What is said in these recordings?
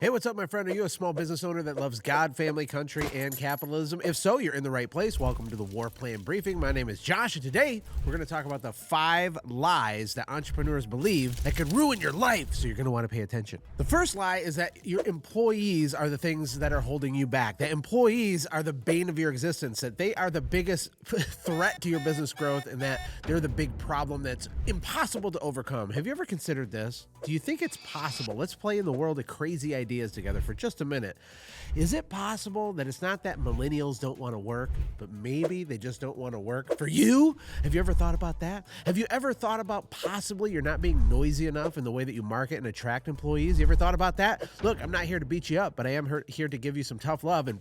Hey, what's up, my friend? Are you a small business owner that loves God, family, country, and capitalism? If so, you're in the right place. Welcome to the War Plan Briefing. My name is Josh, and today we're going to talk about the 5 lies that entrepreneurs believe that could ruin your life, so you're going to want to pay attention. The first lie is that your employees are the things that are holding you back, that employees are the bane of your existence, that they are the biggest threat to your business growth, and that they're the big problem that's impossible to overcome. Have you ever considered this? Do you think it's possible? Let's play in the world of crazy ideas together for just a minute. Is it possible that it's not that millennials don't want to work, but maybe they just don't want to work for you? Have you ever thought about that? Have you ever thought about possibly you're not being noisy enough in the way that you market and attract employees? You ever thought about that? Look, I'm not here to beat you up, but I am here to give you some tough love and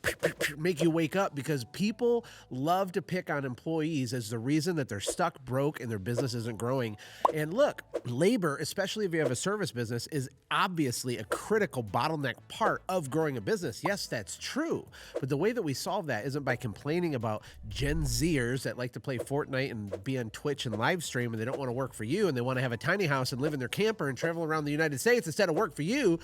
make you wake up, because people love to pick on employees as the reason that they're stuck broke and their business isn't growing. And look, labor, especially if you have a service business, is obviously a critical bottleneck part of growing a business. Yes, that's true. But the way that we solve that isn't by complaining about Gen Zers that like to play Fortnite and be on Twitch and live stream, and they don't want to work for you, and they want to have a tiny house and live in their camper and travel around the United States instead of work for you.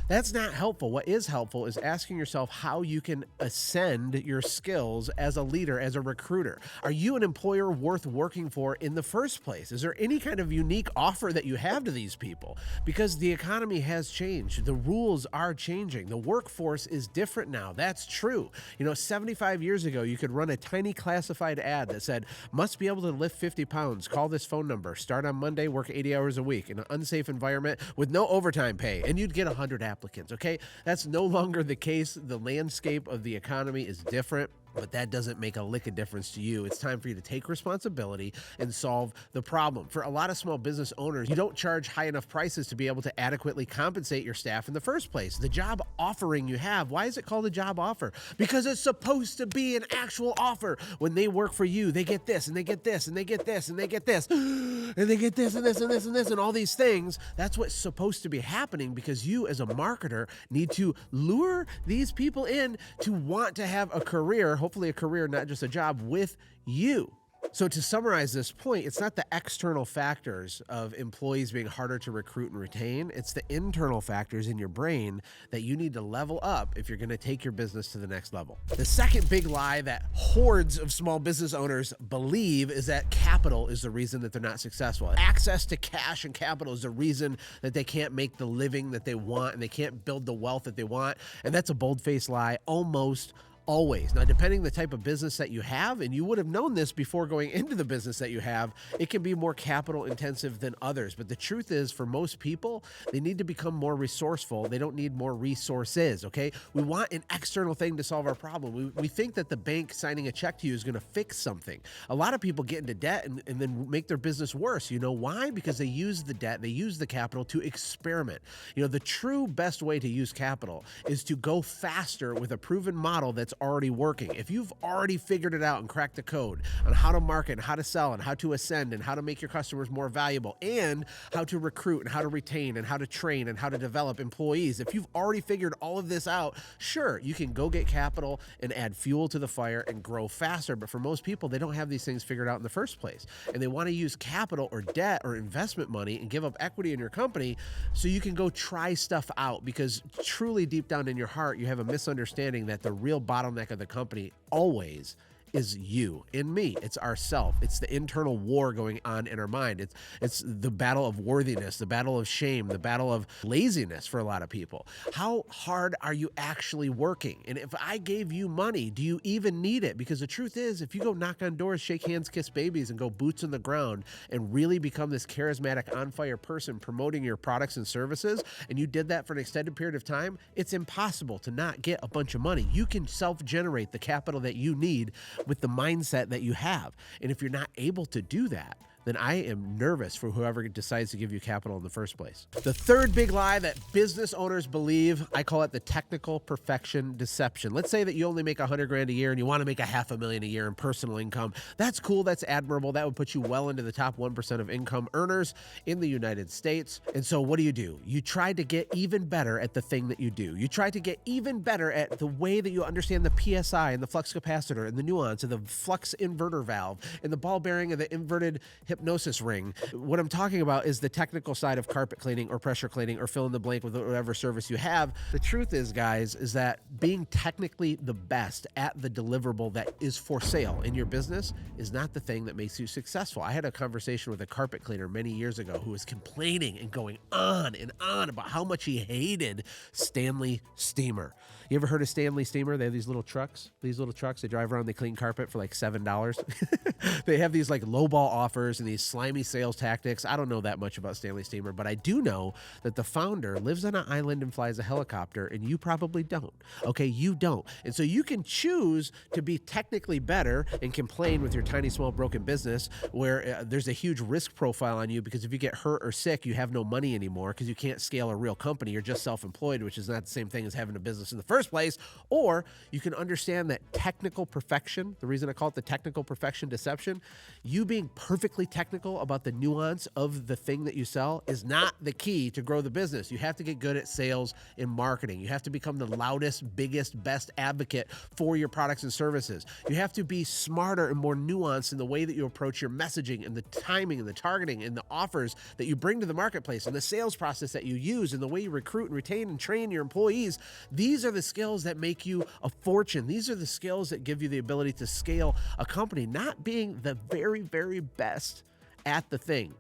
That's not helpful. What is helpful is asking yourself how you can ascend your skills as a leader, as a recruiter. Are you an employer worth working for in the first place? Is there any kind of unique offer that you have to these people? Because the economy has changed. The rules are changing. The workforce is different now. That's true. 75 years ago, you could run a tiny classified ad that said, must be able to lift 50 pounds. Call this phone number. Start on Monday, work 80 hours a week in an unsafe environment with no overtime pay, and you'd get 100 applicants, okay? That's no longer the case. The landscape of the economy is different, but that doesn't make a lick of difference to you. It's time for you to take responsibility and solve the problem. For a lot of small business owners, you don't charge high enough prices to be able to adequately compensate your staff in the first place. The job offering you have, why is it called a job offer? Because it's supposed to be an actual offer. When they work for you, they get this, and they get this, and they get this, and they get this, and they get this, and this, and this, and this, and all these things. That's what's supposed to be happening, because you as a marketer need to lure these people in to want to have a career, hopefully a career, not just a job, with you. So to summarize this point, it's not the external factors of employees being harder to recruit and retain. It's the internal factors in your brain that you need to level up if you're going to take your business to the next level. The second big lie that hordes of small business owners believe is that capital is the reason that they're not successful. Access to cash and capital is the reason that they can't make the living that they want, and they can't build the wealth that they want. And that's a bold-faced lie almost always. Now, depending the type of business that you have, and you would have known this before going into the business that you have, it can be more capital intensive than others. But the truth is, for most people, they need to become more resourceful. They don't need more resources, okay? We want an external thing to solve our problem. We think that the bank signing a check to you is going to fix something. A lot of people get into debt and then make their business worse. You know why? Because they use the debt, they use the capital to experiment. The true best way to use capital is to go faster with a proven model that's already working. If you've already figured it out and cracked the code on how to market and how to sell and how to ascend and how to make your customers more valuable and how to recruit and how to retain and how to train and how to develop employees, if you've already figured all of this out, sure, you can go get capital and add fuel to the fire and grow faster. But for most people, they don't have these things figured out in the first place. And they want to use capital or debt or investment money and give up equity in your company so you can go try stuff out, because truly deep down in your heart, you have a misunderstanding that the real bottleneck of the company always is you and me. It's ourself. It's the internal war going on in our mind. It's the battle of worthiness, the battle of shame, the battle of laziness for a lot of people. How hard are you actually working? And if I gave you money, do you even need it? Because the truth is, if you go knock on doors, shake hands, kiss babies, and go boots on the ground and really become this charismatic, on-fire person promoting your products and services, and you did that for an extended period of time, it's impossible to not get a bunch of money. You can self-generate the capital that you need with the mindset that you have. And if you're not able to do that, then I am nervous for whoever decides to give you capital in the first place. The third big lie that business owners believe, I call it the technical perfection deception. Let's say that you only make $100,000 a year and you want to make $500,000 a year in personal income. That's cool. That's admirable. That would put you well into the top 1% of income earners in the United States. And so what do? You try to get even better at the thing that you do. You try to get even better at the way that you understand the PSI and the flux capacitor and the nuance of the flux inverter valve and the ball bearing of the inverted hip hypnosis ring. What I'm talking about is the technical side of carpet cleaning or pressure cleaning or fill in the blank with whatever service you have. The truth is, guys, is that being technically the best at the deliverable that is for sale in your business is not the thing that makes you successful. I had a conversation with a carpet cleaner many years ago who was complaining and going on and on about how much he hated Stanley Steamer. You ever heard of Stanley Steamer? They have these little trucks. They drive around, they clean carpet for like $7. They have these like lowball offers and these slimy sales tactics. I don't know that much about Stanley Steamer, but I do know that the founder lives on an island and flies a helicopter, and you probably don't. Okay, you don't. And so you can choose to be technically better and complain with your tiny, small, broken business where there's a huge risk profile on you, because if you get hurt or sick, you have no money anymore because you can't scale a real company. You're just self-employed, which is not the same thing as having a business in the first place. Or you can understand that technical perfection, the reason I call it the technical perfection deception, you being perfectly technical about the nuance of the thing that you sell is not the key to grow the business. You have to get good at sales and marketing. You have to become the loudest, biggest, best advocate for your products and services. You have to be smarter and more nuanced in the way that you approach your messaging and the timing and the targeting and the offers that you bring to the marketplace and the sales process that you use and the way you recruit and retain and train your employees. These are the skills that make you a fortune. These are the skills that give you the ability to scale a company, not being the very, very best at the thing.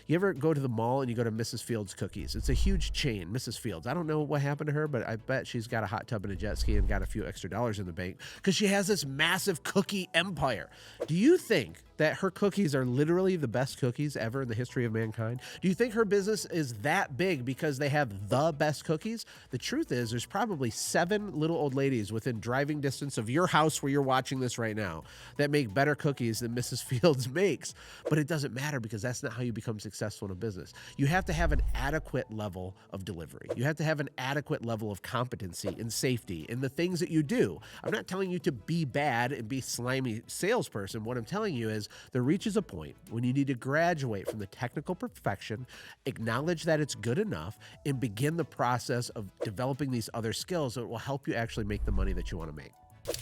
You ever go to the mall and you go to Mrs. Fields Cookies? It's a huge chain, Mrs. Fields. I don't know what happened to her, but I bet she's got a hot tub and a jet ski and got a few extra dollars in the bank because she has this massive cookie empire. Do you think that her cookies are literally the best cookies ever in the history of mankind? Do you think her business is that big because they have the best cookies? The truth is, there's probably 7 little old ladies within driving distance of your house where you're watching this right now that make better cookies than Mrs. Fields makes. But it doesn't matter, because that's not how you become successful in a business. You have to have an adequate level of delivery. You have to have an adequate level of competency and safety in the things that you do. I'm not telling you to be bad and be slimy salesperson. What I'm telling you is there reaches a point when you need to graduate from the technical perfection, acknowledge that it's good enough, and begin the process of developing these other skills that will help you actually make the money that you want to make.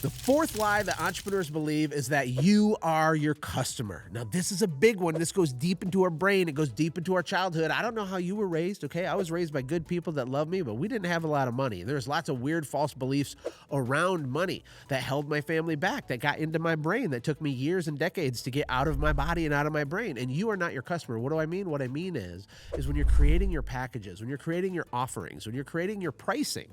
The fourth lie that entrepreneurs believe is that you are your customer. Now, this is a big one. This goes deep into our brain. It goes deep into our childhood. I don't know how you were raised, okay? I was raised by good people that love me, but we didn't have a lot of money. There's lots of weird, false beliefs around money that held my family back, that got into my brain, that took me years and decades to get out of my body and out of my brain. And you are not your customer. What do I mean? What I mean is when you're creating your packages, when you're creating your offerings, when you're creating your pricing,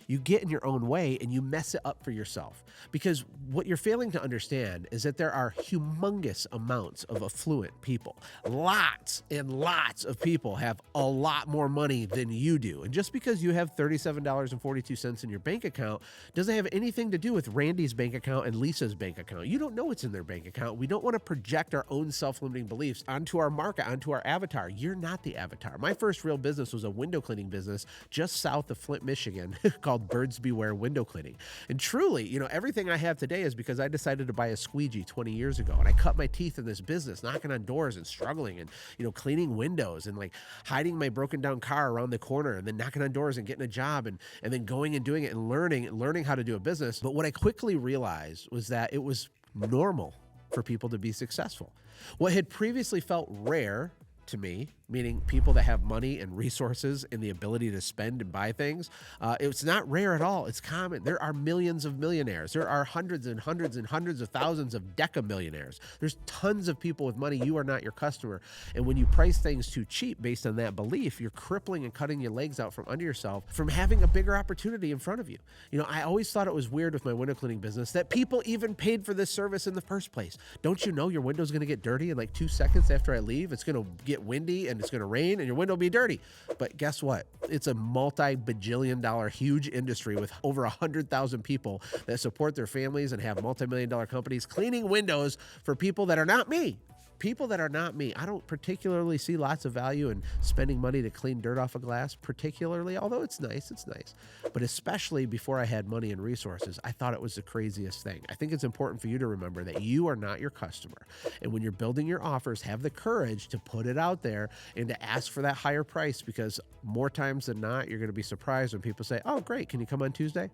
you get in your own way and you mess it up for yourself. Because what you're failing to understand is that there are humongous amounts of affluent people. Lots and lots of people have a lot more money than you do. And just because you have $37.42 in your bank account doesn't have anything to do with Randy's bank account and Lisa's bank account. You don't know what's in their bank account. We don't want to project our own self-limiting beliefs onto our market, onto our avatar. You're not the avatar. My first real business was a window cleaning business just south of Flint, Michigan called Birds Beware Window Cleaning. And truly, everything I have today is because I decided to buy a squeegee 20 years ago. And I cut my teeth in this business, knocking on doors and struggling and, cleaning windows and like hiding my broken down car around the corner and then knocking on doors and getting a job and then going and doing it and learning how to do a business. But what I quickly realized was that it was normal for people to be successful. What had previously felt rare to me, meaning people that have money and resources and the ability to spend and buy things, it's not rare at all. It's common. There are millions of millionaires. There are hundreds and hundreds and hundreds of thousands of decamillionaires. There's tons of people with money. You are not your customer. And when you price things too cheap based on that belief, you're crippling and cutting your legs out from under yourself from having a bigger opportunity in front of you. I always thought it was weird with my window cleaning business that people even paid for this service in the first place. Don't you know your window's going to get dirty in like 2 seconds after I leave? It's going to get windy and it's going to rain and your window will be dirty. But guess what? It's a multi-bajillion dollar huge industry with over 100,000 people that support their families and have multi-million-dollar companies cleaning windows for people that are not me. People that are not me. I don't particularly see lots of value in spending money to clean dirt off a glass, particularly, although it's nice. But especially before I had money and resources, I thought it was the craziest thing. I think it's important for you to remember that you are not your customer. And when you're building your offers, have the courage to put it out there and to ask for that higher price, because more times than not, you're going to be surprised when people say, oh, great, can you come on Tuesday?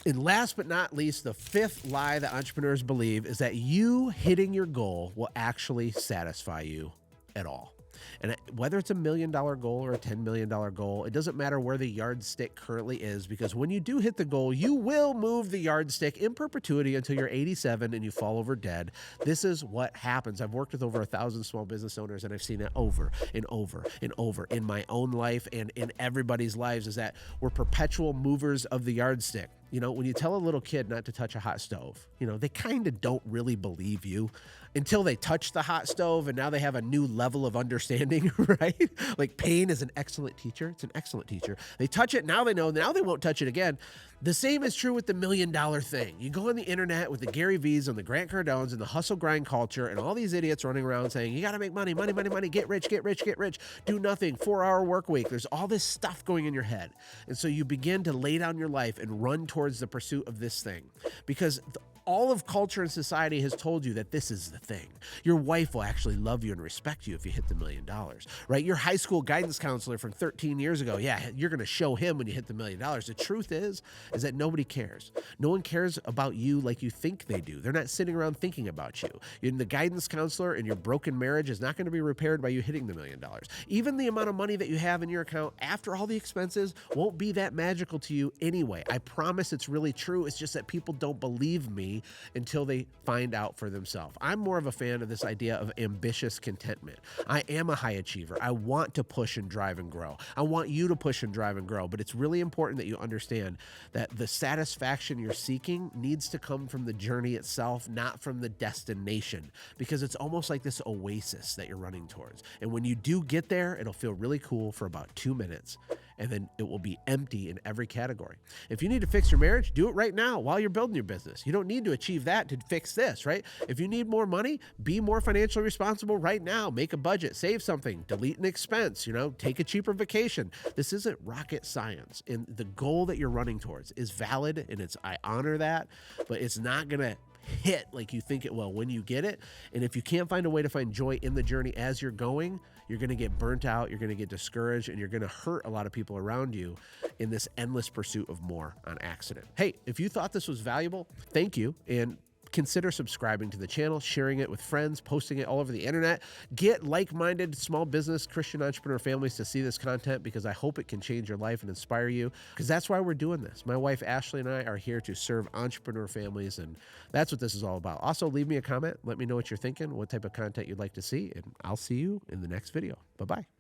And last but not least, the fifth lie that entrepreneurs believe is that you hitting your goal will actually satisfy you. at all. And whether it's $1 million goal or a $10 million goal, it doesn't matter where the yardstick currently is, because when you do hit the goal, you will move the yardstick in perpetuity until you're 87 and you fall over dead. This is what happens. I've worked with over 1,000 small business owners, and I've seen it over and over and over in my own life and in everybody's lives, is that we're perpetual movers of the yardstick. You know, when you tell a little kid not to touch a hot stove, you know, they kind of don't really believe you until they touch the hot stove, and now they have a new level of understanding, right? Like pain is an excellent teacher. It's an excellent teacher. They touch it, now they know, now they won't touch it again. The same is true with the $1 million thing. You go on the internet with the Gary V's and the Grant Cardones and the hustle grind culture and all these idiots running around saying, you got to make money, money, money, money, get rich, get rich, get rich, do nothing, 4-hour work week. There's all this stuff going in your head. And so you begin to lay down your life and run towards the pursuit of this thing, because all of culture and society has told you that this is the thing. Your wife will actually love you and respect you if you hit the $1 million, right? Your high school guidance counselor from 13 years ago, yeah, you're going to show him when you hit the $1 million. The truth is that nobody cares. No one cares about you like you think they do. They're not sitting around thinking about you. And the guidance counselor in your broken marriage is not going to be repaired by you hitting the $1 million. Even the amount of money that you have in your account after all the expenses won't be that magical to you anyway. I promise it's really true. It's just that people don't believe me until they find out for themselves. I'm more of a fan of this idea of ambitious contentment. I am a high achiever. I want to push and drive and grow. I want you to push and drive and grow, but it's really important that you understand that the satisfaction you're seeking needs to come from the journey itself, not from the destination, because it's almost like this oasis that you're running towards. And when you do get there, it'll feel really cool for about 2 minutes, and then it will be empty in every category. If you need to fix your marriage, do it right now while you're building your business. You don't need to achieve that to fix this, right? If you need more money, be more financially responsible right now. Make a budget, save something, delete an expense, take a cheaper vacation. This isn't rocket science. And the goal that you're running towards is valid, and I honor that, but it's not going to hit like you think it will when you get it. And if you can't find a way to find joy in the journey as you're going, you're going to get burnt out, you're going to get discouraged, and you're going to hurt a lot of people around you in this endless pursuit of more on accident. Hey, if you thought this was valuable, thank you. And consider subscribing to the channel, sharing it with friends, posting it all over the internet. Get like-minded small business Christian entrepreneur families to see this content, because I hope it can change your life and inspire you, because that's why we're doing this. My wife Ashley and I are here to serve entrepreneur families, and that's what this is all about. Also, leave me a comment. Let me know what you're thinking, what type of content you'd like to see, and I'll see you in the next video. Bye-bye.